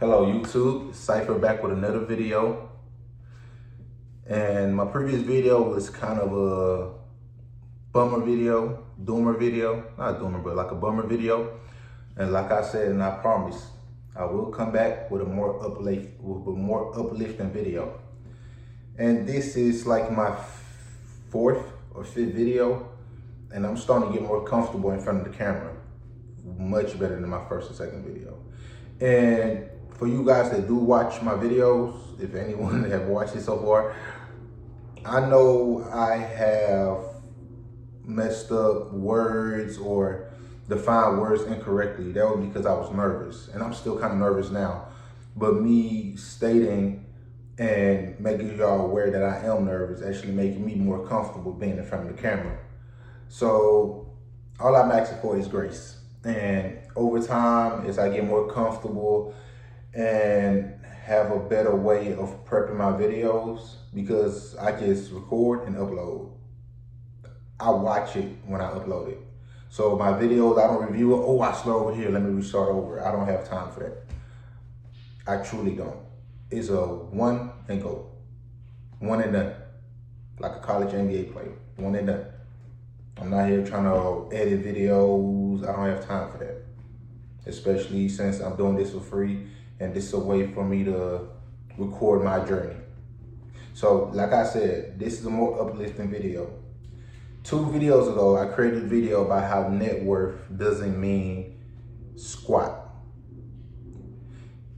Hello YouTube, Cypher back with another video. And my previous video was kind of a bummer video, doomer video, not doomer, but like a bummer video. And like I said, and I promise, I will come back with a more uplifting video. And this is like my fourth or fifth video, and I'm starting to get more comfortable in front of the camera, much better than my first or second video. And for you guys that do watch my videos, if anyone have watched it so far, I know I have messed up words or defined words incorrectly. That was because I was nervous, and I'm still kind of nervous now. But me stating and making y'all aware that I am nervous actually making me more comfortable being in front of the camera. So all I'm asking for is grace. And over time, as I get more comfortable and have a better way of prepping my videos, because I just record and upload. I watch it when I upload it. So my videos, I don't review it. Oh, I slowed over here, let me restart over. I don't have time for that. I truly don't. It's a one and go. One and done. Like a college NBA player, one and done. I'm not here trying to edit videos. I don't have time for that. Especially since I'm doing this for free and this is a way for me to record my journey. So like I said, this is a more uplifting video. 2 videos ago, I created a video about how net worth doesn't mean squat.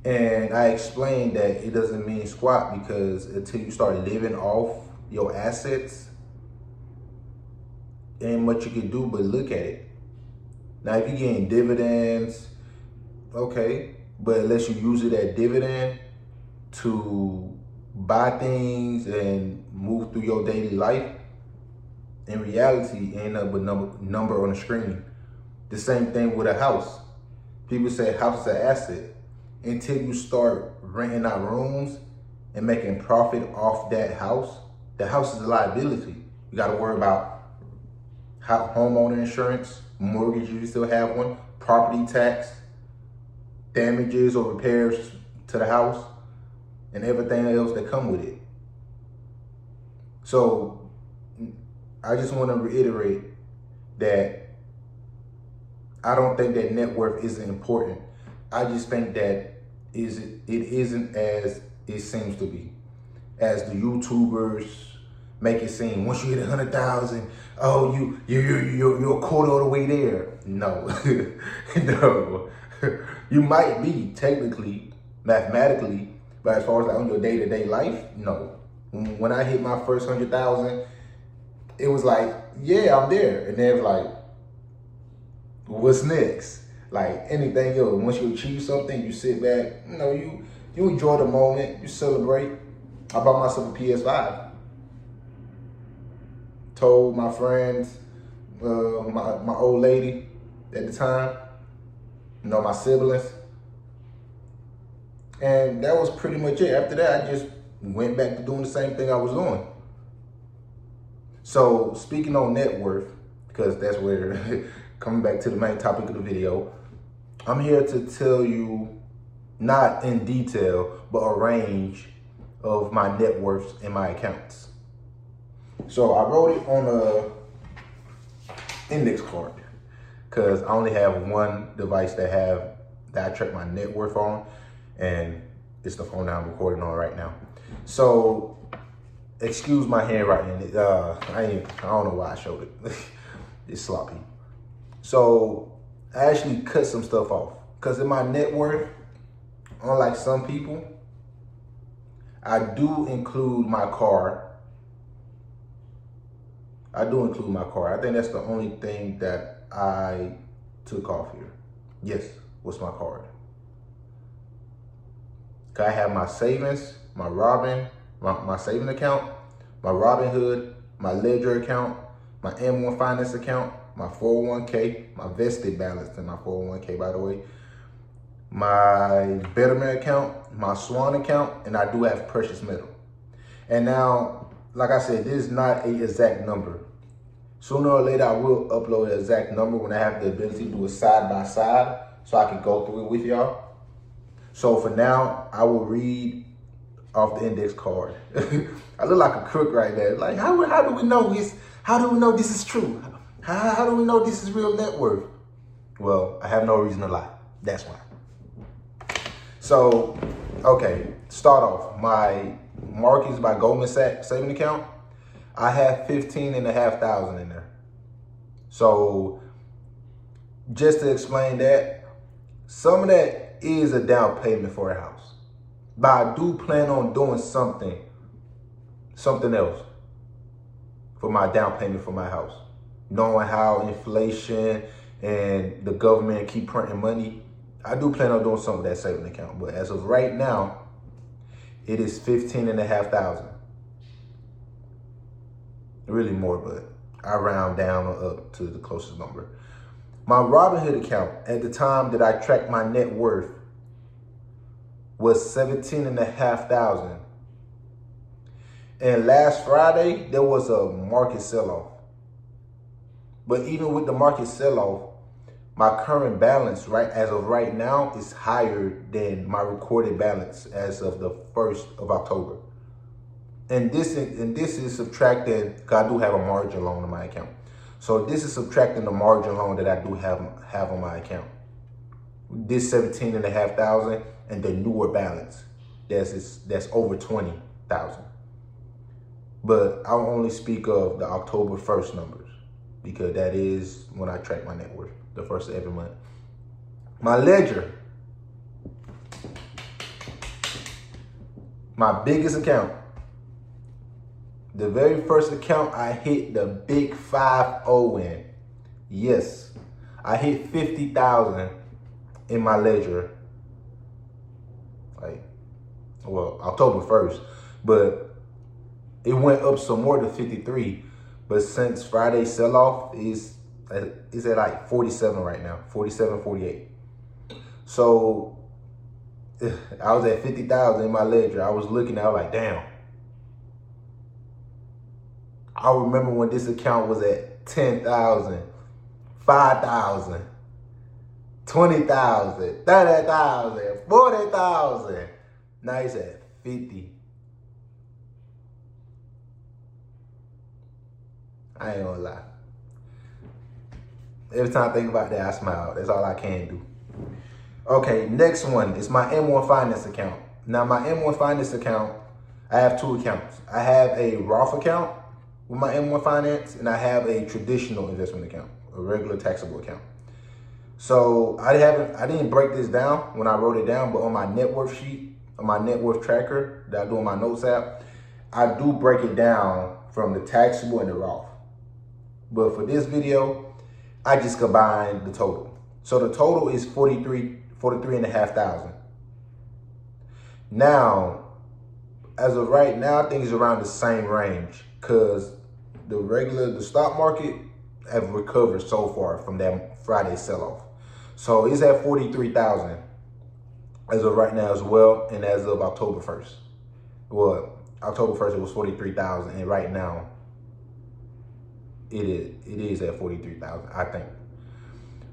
And I explained that it doesn't mean squat because until you start living off your assets, ain't much you can do but look at it. Now, if you're getting dividends, okay, but unless you use it as dividend to buy things and move through your daily life, in reality, it ain't nothing but number on the screen. The same thing with a house. People say house is an asset. Until you start renting out rooms and making profit off that house, the house is a liability. You got to worry about homeowner insurance, mortgage if you still have one, property tax, damages or repairs to the house, and everything else that come with it. So I just want to reiterate that I don't think that net worth isn't important. I just think that it isn't as it seems to be. As the YouTubers make it seem, once you hit 100,000, oh, you're a quarter of the way there. No, no. You might be technically, mathematically, but as far as like on your day-to-day life, no. When I hit my first 100,000, it was like, yeah, I'm there. And then like, what's next? Like anything else, once you achieve something, you sit back, you enjoy the moment, you celebrate. I bought myself a PS5. Told my friends, my old lady at the time, my siblings. And that was pretty much it. After that, I just went back to doing the same thing I was doing. So speaking on net worth, because that's where, coming back to the main topic of the video, I'm here to tell you, not in detail, but a range of my net worths in my accounts. So I wrote it on a index card because I only have one device that I track my net worth on, and it's the phone that I'm recording on right now. So excuse my handwriting. I don't know why I showed it. It's sloppy. So I actually cut some stuff off because in my net worth, unlike some people, I do include my car. I think that's the only thing that I took off here. Yes, what's my card? I have my savings, my saving account, my Robinhood, my Ledger account, my M1 Finance account, my 401k, my vested balance in my 401k, by the way, my Betterment account, my Swan account, and I do have precious metal. And now, like I said, this is not an exact number. Sooner or later, I will upload an exact number when I have the ability to do it side by side so I can go through it with y'all. So for now, I will read off the index card. I look like a crook right there. Like, how do we know this is true? How do we know this is real net worth? Well, I have no reason to lie. That's why. So, okay, start off. My Marcus by Goldman Sachs saving account, I have 15,500 in there. So, just to explain that, some of that is a down payment for a house. But I do plan on doing something else for my down payment for my house. Knowing how inflation and the government keep printing money, I do plan on doing something with that saving account. But as of right now, it is 15,500. Really more, but I round down or up to the closest number. My Robinhood account, at the time that I tracked my net worth, was 17,500. And last Friday, there was a market sell-off. But even with the market sell-off, my current balance, as of right now, is higher than my recorded balance as of the 1st of October. And this is subtracting, because I do have a margin loan on my account. So this is subtracting the margin loan that I do have on my account. This 17,500 and the newer balance, that's over 20,000. But I'll only speak of the October 1st numbers, because that is when I track my net worth, the first of every month. My ledger, my biggest account, the very first account I hit the big 50 in. Yes, I hit 50,000 in my ledger. October 1st, but it went up some more to 53. But since Friday's sell-off is at like 47 right now, 47, 48. So I was at 50,000 in my ledger. I was looking, I was like, damn. I remember when this account was at 10,000, 5,000, 20,000, 30,000, 40,000. Now he's at 50. I ain't gonna lie. Every time I think about that, I smile. That's all I can do. Okay, next one is my M1 Finance account. Now, my M1 Finance account, I have two accounts. I have a Roth account with my M1 Finance, and I have a traditional investment account, a regular taxable account. So I didn't break this down when I wrote it down, but on my net worth sheet, on my net worth tracker that I do on my notes app, I do break it down from the taxable and the Roth. But for this video, I just combined the total. So the total is 43,500. Now, as of right now, I think it's around the same range, because the stock market have recovered so far from that Friday sell-off. So it's at 43,000 as of right now as well, and as of October 1st. Well, October 1st it was 43,000, and right now it is at 43,000, I think.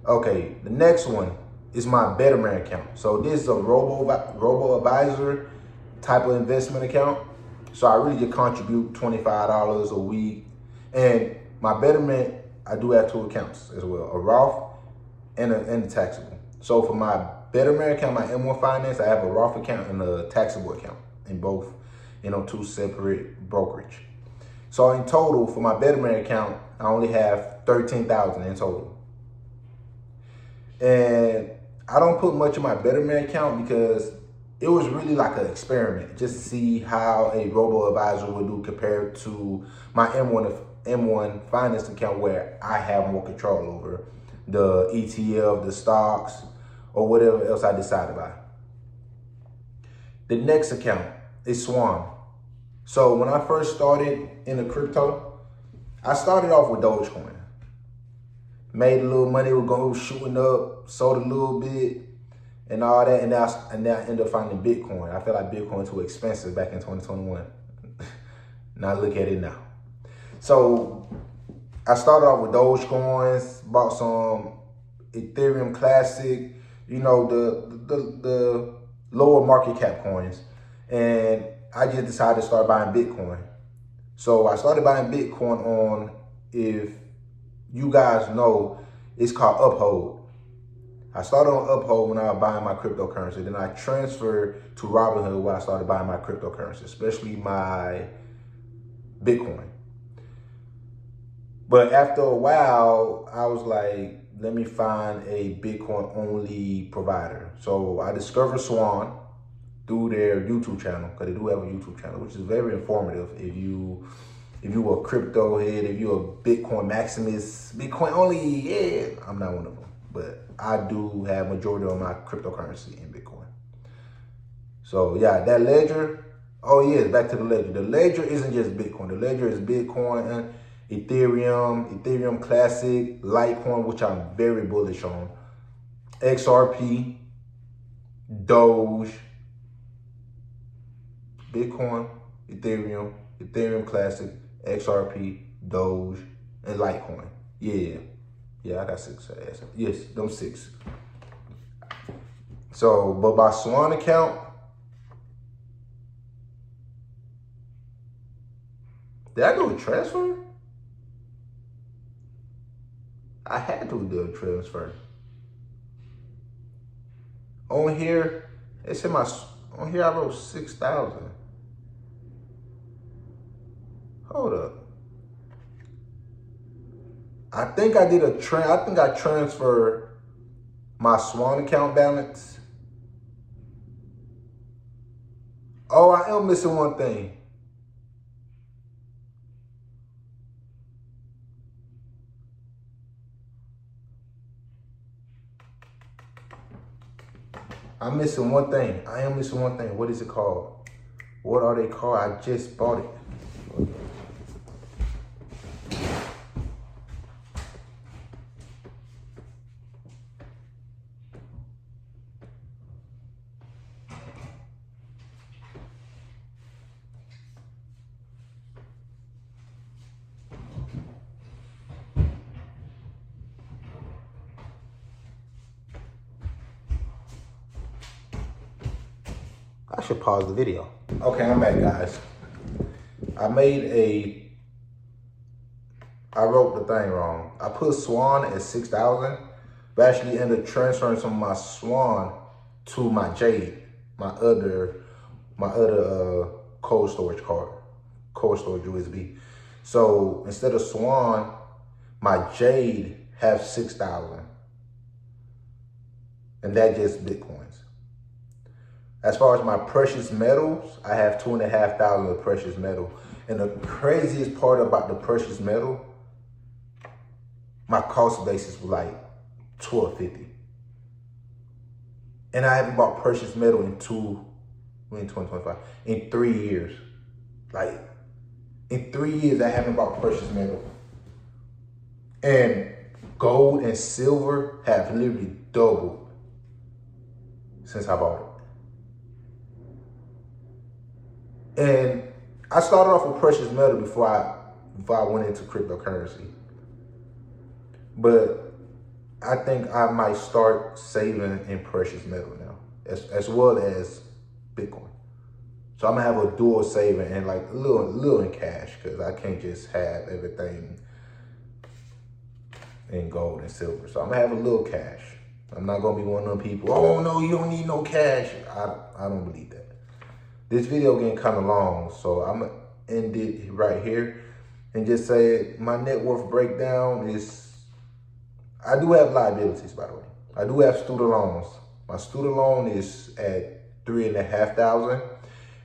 Okay, the next one is my Betterment account. So this is a robo-advisor type of investment account. So I really just contribute $25 a week. And my Betterment, I do have two accounts as well, a Roth and a taxable. So for my Betterment account, my M1 Finance, I have a Roth account and a taxable account, in both, two separate brokerage. So in total, for my Betterment account, I only have 13,000 in total. And I don't put much in my Betterment account because it was really like an experiment, just to see how a robo-advisor would do compared to my M1 Finance account, where I have more control over the ETF, the stocks, or whatever else I decide to buy. The next account is Swan. So when I first started in the crypto, I started off with Dogecoin. Made a little money, was going shooting up, sold a little bit, and all that, and now I ended up finding Bitcoin. I felt like Bitcoin was too expensive back in 2021. Now look at it now. So I started off with Dogecoins, bought some Ethereum Classic, the lower market cap coins. And I just decided to start buying Bitcoin. So I started buying Bitcoin on, if you guys know, it's called Uphold. I started on Uphold when I was buying my cryptocurrency. Then I transferred to Robinhood where I started buying my cryptocurrency, especially my Bitcoin. But after a while, I was like, let me find a Bitcoin only provider. So I discovered Swan through their YouTube channel, because they do have a YouTube channel, which is very informative. If you a crypto head, if you're a Bitcoin maximist, Bitcoin only, yeah, I'm not one of them. But I do have majority of my cryptocurrency in Bitcoin. So yeah, that ledger, oh yeah, back to the ledger. The ledger isn't just Bitcoin. The ledger is Bitcoin, Ethereum Classic, Litecoin, which I'm very bullish on, XRP, Doge, Bitcoin, Ethereum Classic, XRP, Doge, and Litecoin. Yeah, I got 6 assets. Yes, them 6. So, but by Swan account, did I do a transfer? I had to do a transfer. On here, it's in my, on here I wrote 6,000. Hold up. I think I did I think I transferred my Swan account balance. Oh, I am missing one thing. I'm missing one thing. I am missing one thing. What is it called? What are they called? I just bought it. I should pause the video. Okay, I'm back, guys. I wrote the thing wrong. I put Swan at 6,000, but actually ended up transferring some of my Swan to my Jade, my other cold storage USB. So instead of Swan, my Jade have 6,000, and that just Bitcoins. As far as my precious metals, I have 2,500 of precious metal. And the craziest part about the precious metal, my cost basis was like $12.50. And I haven't bought precious metal in 2025, in 3 years. Like, in 3 years, I haven't bought precious metal. And gold and silver have literally doubled since I bought it. And I started off with precious metal before I went into cryptocurrency. But I think I might start saving in precious metal now, as well as Bitcoin. So I'm gonna have a dual saving and like a little in cash, because I can't just have everything in gold and silver. So I'm gonna have a little cash. I'm not gonna be one of them people, oh no, you don't need no cash. I don't believe that. This video getting kind of long, so I'm gonna end it right here and just say my net worth breakdown is, I do have liabilities, by the way. I do have student loans. My student loan is at 3,500,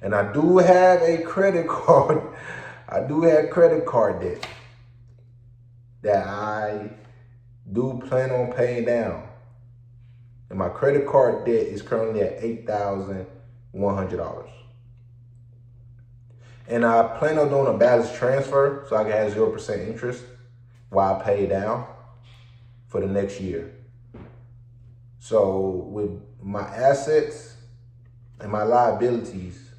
and I do have a credit card. I do have credit card debt that I do plan on paying down. And my credit card debt is currently at $8,100. And I plan on doing a balance transfer so I can have 0% interest while I pay down for the next year. So with my assets and my liabilities,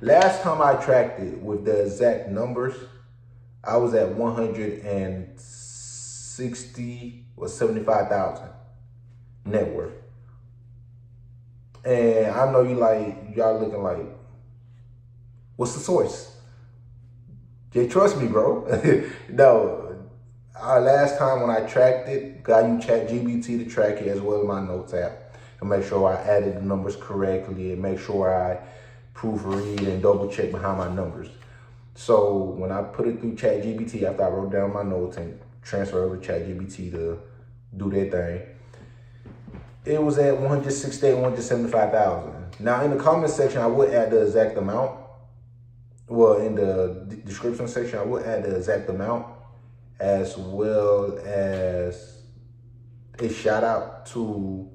last time I tracked it with the exact numbers, I was at 160 or 75,000 net worth. And I know y'all looking like, what's the source? Just trust me, bro. No, last time when I tracked it, I used ChatGPT to track it as well as my notes app to make sure I added the numbers correctly and make sure I proofread and double check behind my numbers. So when I put it through ChatGPT after I wrote down my notes and transferred over to ChatGPT to do their thing, it was at 175,000. Now in the comment section, I would add the exact amount. Well, in the description section, I will add the exact amount as well as a shout out to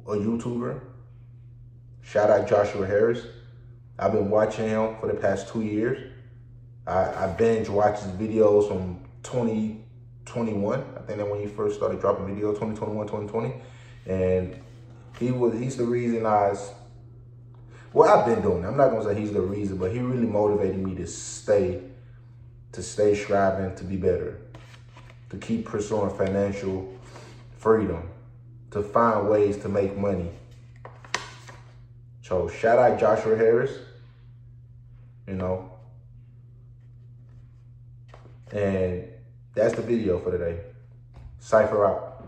a YouTuber. Shout out Joshua Harris. I've been watching him for the past 2 years. I binge watched his videos from 2021. I think that when he first started dropping videos, 2021, 2020. And he's the reason well, I've been doing it. I'm not gonna say he's the reason, but he really motivated me to stay striving to be better, to keep pursuing financial freedom, to find ways to make money. So shout out Joshua Harris, and that's the video for today. Cypher out.